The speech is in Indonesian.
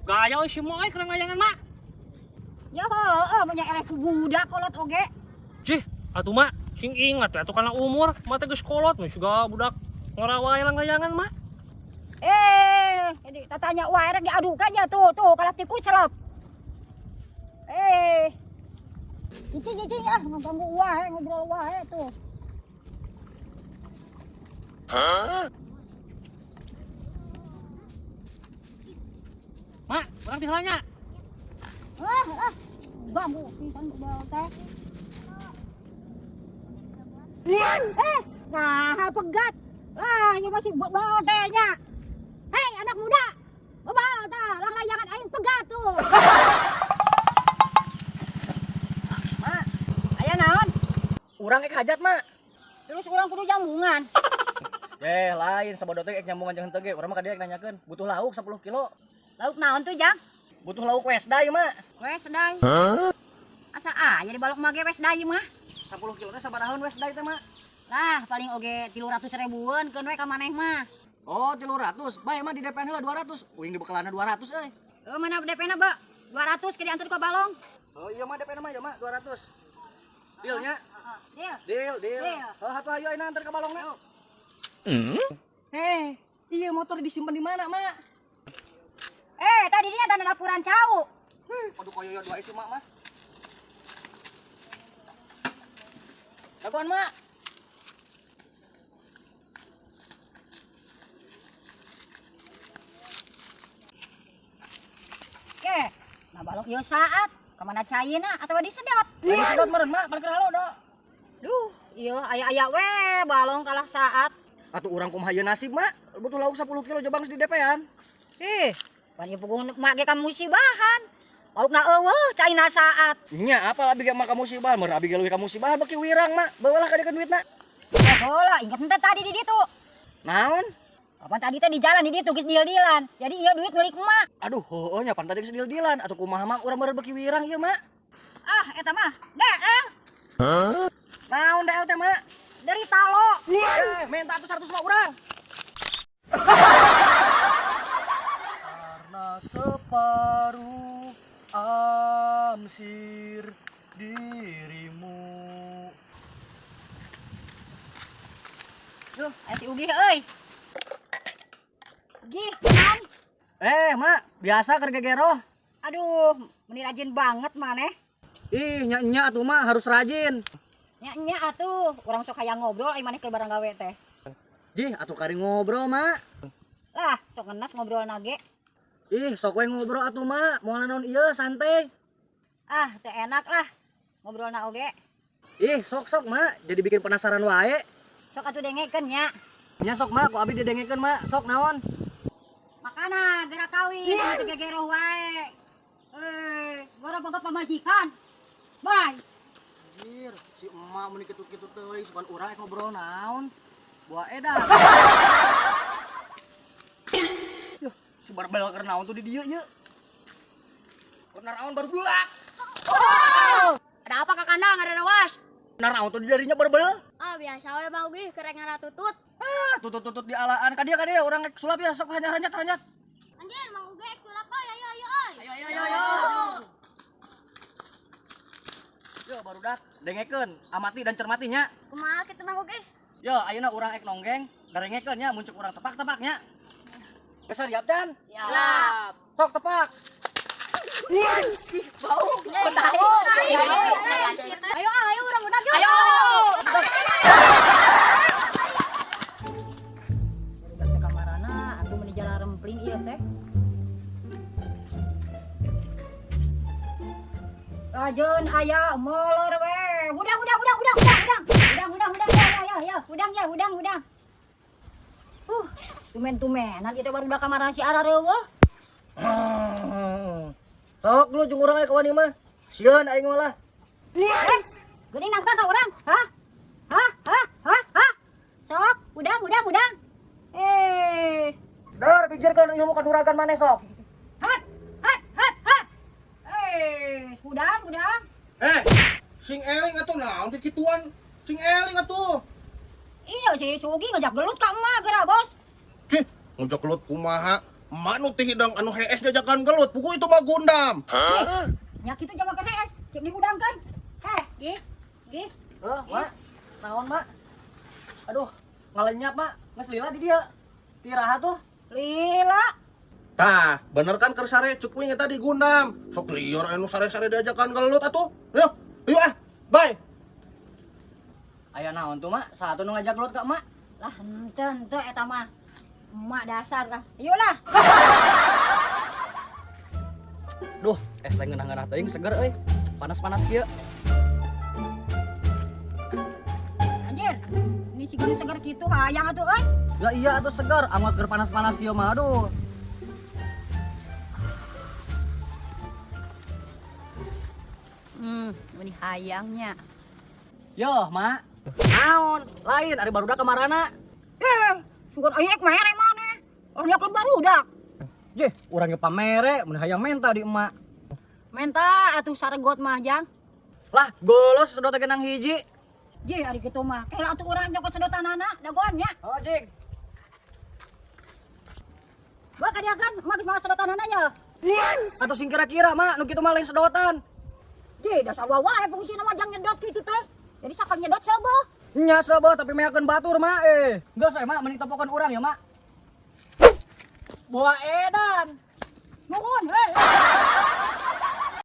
Gaya si moe kerang layangan mak. Ya heueuh nya eleh ku budak kolot oge. Cih, atuh mak, sing ingat atuh kana umur, mah teh geus kolot mah juga budak ngorawai layangan mak. Jadi tatanya wae rek diadukan ya tuh kalah tikus celep. Cicing ah ngaganggu wae ngobrol wae tuh. Mak, urang dihalanya. Ganggu pisan bae teh. Nah pegat. Lah ieu masih bae teh nya. Hei anak muda. Bawa tah lang layangan aing pegat tuh. Mak, Aya naon? urang ek hajat, Mak. Terus urang kudu jambungan. Lain sabodo teh ek nyambungan jeung henteu ge. Urang mah ka dia ek nanyakeun, butuh lauk 10 kilo. Lauk naon tuh, Jang? Butuh lauk wesday, Mak. Wes dai. Asa aya di balok mage wes dai mah. 10 kilo teh sabaraha wesday teh, Mak? Lah paling oge 300 ribuan keun we ka maneh mah. Oh, 300. Bae mah di DP heula 200. Uing di bekalana 200 euy. Mana DP-na, Ba? 200 ke diantar ka balong. Oh iya mah DP-na mah ya, Mak, 200. Dealnya? Deal. Deal. Oh, hatu ayo ayeuna antar ka balongna. Iya motor disimpan di mana, Mak? Tadi dia tanah dapuran cau. Aduh koyo dua isi, Mak mah. Dagon, Mak. Nah balok yo saat kemana caina atau disedot. Ayo sedot meureun, Mak, parkir halo da. Duh, iya aya we balong kalah saat. Atuh urang kumaha ieu nasib, Mak? Butuh lauk 10 kilo jobang di DP-an. Pan ieu puguh make ka musibahan. Laukna eueuh caina saat. Nya apa abi ge mah ka musibahan, meureun abi ge leuwih ka musibahan beki wirang, Mak. Beulah ka dikeun duitna. Heula inget henteu tadi di ditu. Naon? Kapan tadi teh di jalan di ditu geus deal-dealan. Jadi ieu duit milik emak. Aduh, heueuh nya pan tadi geus deal-dealan atuh kumaha, Mak? Urang meureun beki wirang ieu, Mak. Eta mah DL Naon DL teh, Mak? dari talo. Minta atuh 100 mah urang. Karena separuh amsir dirimu. Duh, aya si Ugi euy. Ugi, naon? Mak, biasa keur gegero. Aduh, meni rajin banget maneh. Ih, nya atuh mah harus rajin. Nya atuh, urang sok hayang ngobrol ai maneh keur barang gawe teh. Jih, atuh kari ngobrol, Mak. Lah, sok ngenas ngobrol nage. Ih, sok we ngobrol atuh, Mak. Moal naon ieu santai. Teu enak lah ngobrolna oge. Ih, sok, Mak. Jadi bikin penasaran wae. Sok atuh dengekeun nya. Nya sok, Mak. Ku abi didengekeun, Mak. Sok naon? Makana gerak kawin teu gegero wae. Gora boga pamajikan. Bye. Anjir, si emak meni kitu-kitu teuing sukan urang ek ngobrol naon. Buah edan. Yuh, si barbel keur naon tuh di dieu ieu. Keur naon baru buak. Ada apa Kak Kandang? Ada rawas? Naon tuh di darinya barbel. Biasa we Bang Ugi, kereng tutut. Tutut di alaan ka dia urang ek sulap ya sok hanyat. Anjir, Mang Ugi sulap euy, ayo. Yo barudak dengekeun, amati dan cermatinya. Kumaha kitu Mang Ugi? Yo ayeuna urang ek nonggeng, darengekeun nya muncul urang tepak-tepaknya. Geus siap dan? Siap. Sok tepak. Bau. Ayo urang udah yuk. Ayo. Barudak teh kamarana atuh meni jalan rempling ieu teh. Rajeun aya molor we. Udang. Udang. Tumen-tumenan ieu teh barudak kamarana si Ara reueuh. Sok lu jeung urang ka wani mah. Sieun aing malah. Geuning nangka ka urang? Hah? Sok, udang. Dar bijirkeun ilmu kanuragan maneh sok. Hat. Udang. Sing eling atuh naon teh kituan? Sing eling atuh. Iya si Sugi ngajak gelut ka emak geura bos. Cih, ngajak gelut kumaha? Emak nu teh hidang anu HS jajakan gelut, puku itu mah gundam. Nya kitu jawa ke HS, cek digudangkeun. Gih. Mak. Naon, Mak? Aduh, ngalenyap, Mak. Geus lila di dia. Tiraha tuh. Lila. Tah, bener kan keur sare cukwi tadi gundam. Sok lieur anu sare-sare diajakan gelut atuh. Yuk ah. Bye. Aya naon tuh, Mak? Satu nu ngajak gelut ka Mak. Lah henteu eta mah. Emak dasar lah. Ayolah. Duh, es lain ngeunah-ngeunah teuing seger euy. Panas-panas kieu. Anjir. Ini si gini segar kitu hayang atuh euy. Ya iya atuh seger, amat keur panas-panas kieu mah aduh. Ini hayangnya. Yo, Mak. Naon? Lain ari barudak kemarana. Sugar ayek mere maneh. Oh nya kan barudak. Jeh, urang ge pamere, mun hayang menta di emak. Menta atuh saregot mah jang. Lah, golos sedot genang hiji. Ji ari kitu mah. Kela atuh urang jokot sedotanana dagoannya. Oh, jing. Gua kadiakan mah geus mawa sedotanana ya. Atuh sing kira-kira, Mak, nu kitu mah lain sedotan. Ji dasar wawae fungsina mah jang nyedot kitu teh. Jadi sakal nyedot seueuh. Nya sabah tapi meyakeun batur, Mak. Geus we, Mak, mending tepokan urang ya, Mak. Buah edan. Nuhun, hei.